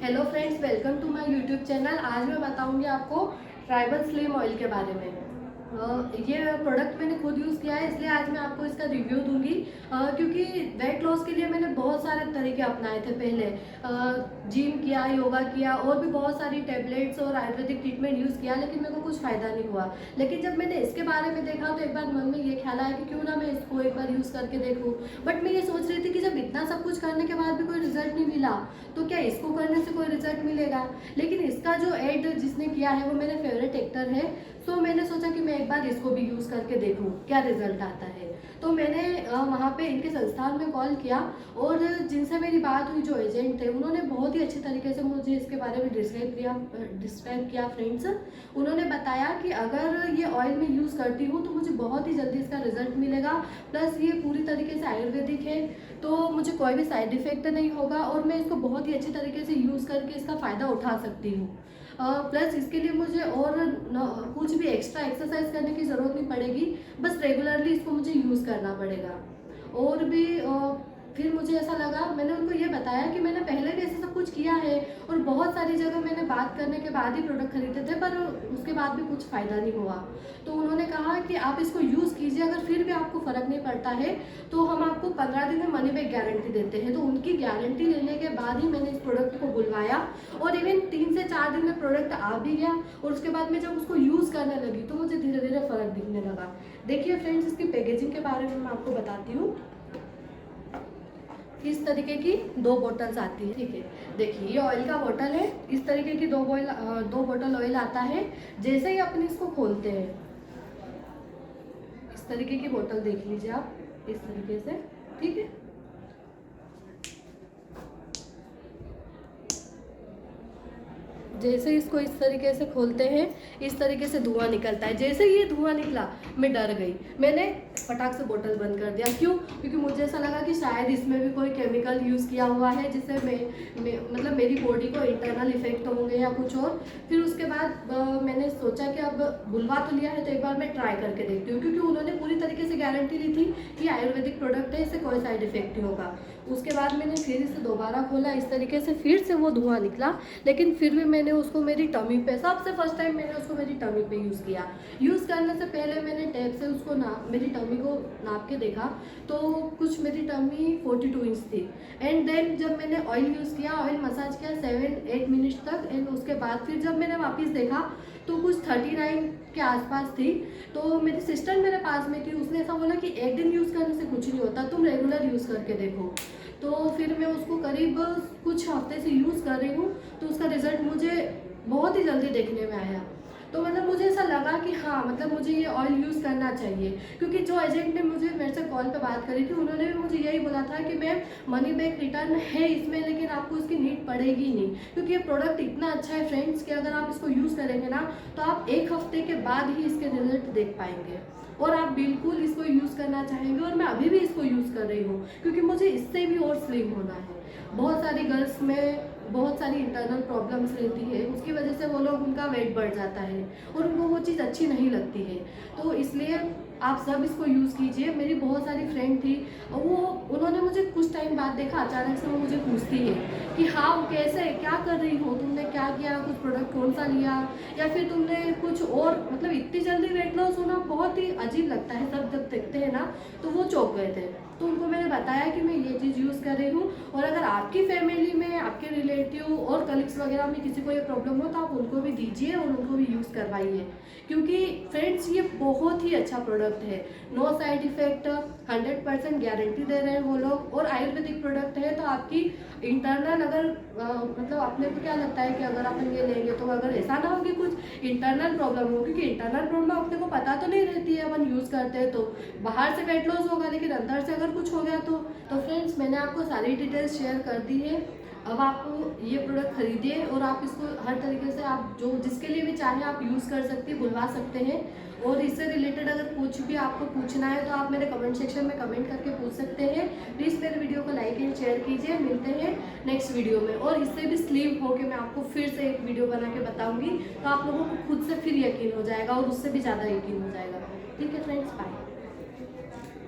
Hello friends, welcome to my YouTube channel. आज मैं बताऊंगी आपको ट्राइबल स्लिम ऑयल के बारे में। ये प्रोडक्ट मैंने खुद यूज़ किया है, इसलिए आज मैं आपको इसका रिव्यू दूंगी। क्योंकि वेट लॉस के लिए मैंने बहुत सारे तरीके अपनाए थे पहले। जिम किया, योगा किया और भी बहुत सारी टेबलेट्स और आयुर्वेदिक ट्रीटमेंट यूज़ किया, लेकिन मेरे को कुछ फ़ायदा नहीं हुआ। लेकिन जब मैंने इसके बारे में देखा तो एक बार मन में ये ख्याल आया कि क्यों ना मैं इसको एक बार यूज़ करके देखूँ। बट मैं ये सोच रही थी कि जब इतना सब कुछ करने के बाद भी कोई रिजल्ट नहीं मिला तो क्या इसको करने से कोई रिजल्ट मिलेगा। लेकिन इसका जो एड जिसने किया है वो मेरे फेवरेट एक्टर है, तो मैंने सोचा कि मैं एक बार इसको भी यूज़ करके देखूं क्या रिजल्ट आता है। तो मैंने वहाँ पे इनके संस्थान में कॉल किया और जिनसे मेरी बात हुई, जो एजेंट थे, उन्होंने बहुत ही अच्छे तरीके से मुझे इसके बारे में डिस्क्राइब किया फ्रेंड्स। उन्होंने बताया कि अगर ये ऑयल मैं यूज़ करती हूँ तो मुझे बहुत ही जल्दी इसका रिजल्ट मिलेगा। प्लस ये पूरी तरीके से आयुर्वेदिक है, तो मुझे कोई भी साइड इफेक्ट नहीं होगा और मैं इसको बहुत ही अच्छे तरीके से यूज़ करके इसका फ़ायदा उठा सकती हूँ। प्लस इसके लिए मुझे और कुछ भी एक्स्ट्रा एक्सरसाइज करने की ज़रूरत नहीं पड़ेगी, बस रेगुलरली इसको मुझे यूज़ करना पड़ेगा। और भी फिर मुझे ऐसा लगा, मैंने उनको ये बताया कि मैंने पहले भी ऐसा सब कुछ किया है और बहुत सारी जगह मैंने बात करने के बाद ही प्रोडक्ट खरीदे थे, पर उसके बाद भी कुछ फ़ायदा नहीं हुआ। तो उन्होंने कहा कि आप इसको यूज़ कीजिए, अगर फिर भी आपको फ़र्क नहीं पड़ता है तो हम आपको 15 दिन में मनी बैक गारंटी देते हैं। तो उनकी गारंटी लेने के बाद ही मैंने इस प्रोडक्ट को बुलवाया और इवन 3 से 4 दिन में प्रोडक्ट आ भी गया। और उसके बाद में जब उसको यूज़ करने लगी तो मुझे धीरे धीरे फ़र्क दिखने लगा। देखिए फ्रेंड्स, इसकी पैकेजिंग के बारे में मैं आपको बताती हूँ। इस तरीके की 2 बॉटल्स आती है, ठीक है। देखिए ये ऑयल का बॉटल है, इस तरीके की 2 बॉटल ऑयल आता है। जैसे ही अपन इसको खोलते हैं, इस तरीके की बोतल देख लीजिए आप, इस तरीके से, ठीक है। जैसे इसको इस तरीके से खोलते हैं, इस तरीके से धुआं निकलता है। जैसे ये धुआं निकला मैं डर गई, मैंने फटाक से बोतल बंद कर दिया। क्यों? क्योंकि मुझे ऐसा लगा कि शायद इसमें भी कोई केमिकल यूज़ किया हुआ है जिससे मतलब मेरी बॉडी को इंटरनल इफेक्ट होंगे या कुछ और। फिर उसके बाद मैंने सोचा कि अब बुलवा तो लिया है तो एक बार मैं ट्राई करके देखती हूँ, क्योंकि उन्होंने पूरी तरीके से गारंटी ली थी कि आयुर्वेदिक प्रोडक्ट है, इससे कोई साइड इफेक्ट नहीं होगा। उसके बाद मैंने फिर इसे दोबारा खोला, इस तरीके से फिर से वो धुआं निकला, लेकिन फिर भी मैंने उसको मेरी टमी पे, सबसे फर्स्ट टाइम मैंने उसको मेरी टमी पे यूज़ किया। यूज़ करने से पहले मैंने टैप से उसको मेरी टमी को नाप के देखा तो कुछ मेरी टमी 42 इंच थी। एंड देन जब मैंने ऑयल यूज़ किया, ऑयल मसाज किया 7-8 मिनट तक, एंड उसके बाद फिर जब मैंने वापस देखा तो कुछ 39 के आसपास थी। तो मेरी सिस्टर मेरे पास में थी, उसने ऐसा बोला कि एक दिन यूज़ करने से कुछ नहीं होता, तुम रेगुलर यूज़ करके देखो। तो फिर मैं उसको करीब कुछ हफ्ते से यूज़ कर रही हूँ, तो उसका रिज़ल्ट मुझे बहुत ही जल्दी देखने में आया। तो मतलब मुझे ऐसा लगा कि हाँ, मतलब मुझे ये ऑयल यूज़ करना चाहिए। क्योंकि जो एजेंट ने मेरे से कॉल पे बात करी थी, उन्होंने भी मुझे यही बोला था कि मैम मनी बैक रिटर्न है इसमें, लेकिन आपको इसकी नीड पड़ेगी नहीं, क्योंकि ये प्रोडक्ट इतना अच्छा है फ्रेंड्स कि अगर आप इसको यूज़ करेंगे ना तो आप 1 हफ्ते के बाद ही इसके रिजल्ट देख पाएंगे और आप बिल्कुल इसको यूज़ करना चाहेंगे। और मैं अभी भी इसको यूज़ कर रही हूँ क्योंकि मुझे इससे भी और स्लिम होना है। बहुत सारी गर्ल्स में बहुत सारी इंटरनल प्रॉब्लम्स रहती है, उसकी वजह से वो लोग, उनका वेट बढ़ जाता है और उनको वो चीज़ अच्छी नहीं लगती है। तो इसलिए आप सब इसको यूज़ कीजिए। मेरी बहुत सारी फ्रेंड थी, उन्होंने मुझे कुछ टाइम बाद देखा, अचानक से वो मुझे पूछती है कि हाँ कैसे, क्या कर रही हो, तुमने क्या किया, कुछ प्रोडक्ट कौन सा लिया, या फिर तुमने कुछ और, मतलब इतनी जल्दी वेट लॉस होना बहुत ही अजीब लगता है। सब जब देखते हैं ना तो वो चौंक गए थे। तो उनको मैंने बताया कि मैं ये चीज़ यूज़ कर रही हूँ, और अगर आपकी फैमिली में, आपके रिलेटिव और कलीग्स वगैरह में किसी को ये प्रॉब्लम हो तो आप उनको भी दीजिए और उनको भी यूज़ करवाइए। क्योंकि फ्रेंड्स ये बहुत ही अच्छा प्रोडक्ट है, नो साइड इफेक्ट, 100% गारंटी दे रहे हैं वो लोग, और आयुर्वेदिक प्रोडक्ट है। तो आपकी इंटरनल अगर मतलब अपने को क्या लगता है कि अगर अपन ये लेंगे तो अगर ऐसा ना हो कि कुछ इंटरनल प्रॉब्लम हो, क्योंकि इंटरनल प्रॉब्लम अपने को पता तो नहीं रहती है, अपन यूज़ करते हैं तो बाहर से वेट लॉस होगा लेकिन अंदर से अगर कुछ हो गया तो फ्रेंड्स मैंने आपको सारी डिटेल्स शेयर कर दी है। अब आप ये प्रोडक्ट खरीदिए और आप इसको हर तरीके से, आप जो जिसके लिए भी चाहें आप यूज़ कर सकते हैं, बुलवा सकते हैं। और इससे रिलेटेड अगर कुछ भी आपको पूछना है तो आप मेरे कमेंट सेक्शन में कमेंट करके पूछ सकते हैं। प्लीज़ मेरे वीडियो को लाइक एंड शेयर कीजिए। मिलते हैं नेक्स्ट वीडियो में, और इससे भी स्लिम हो के मैं आपको फिर से एक वीडियो बना के बताऊँगी, तो आप लोगों को खुद से फिर यकीन हो जाएगा और उससे भी ज़्यादा यकीन हो जाएगा। ठीक है फ्रेंड्स, बाय।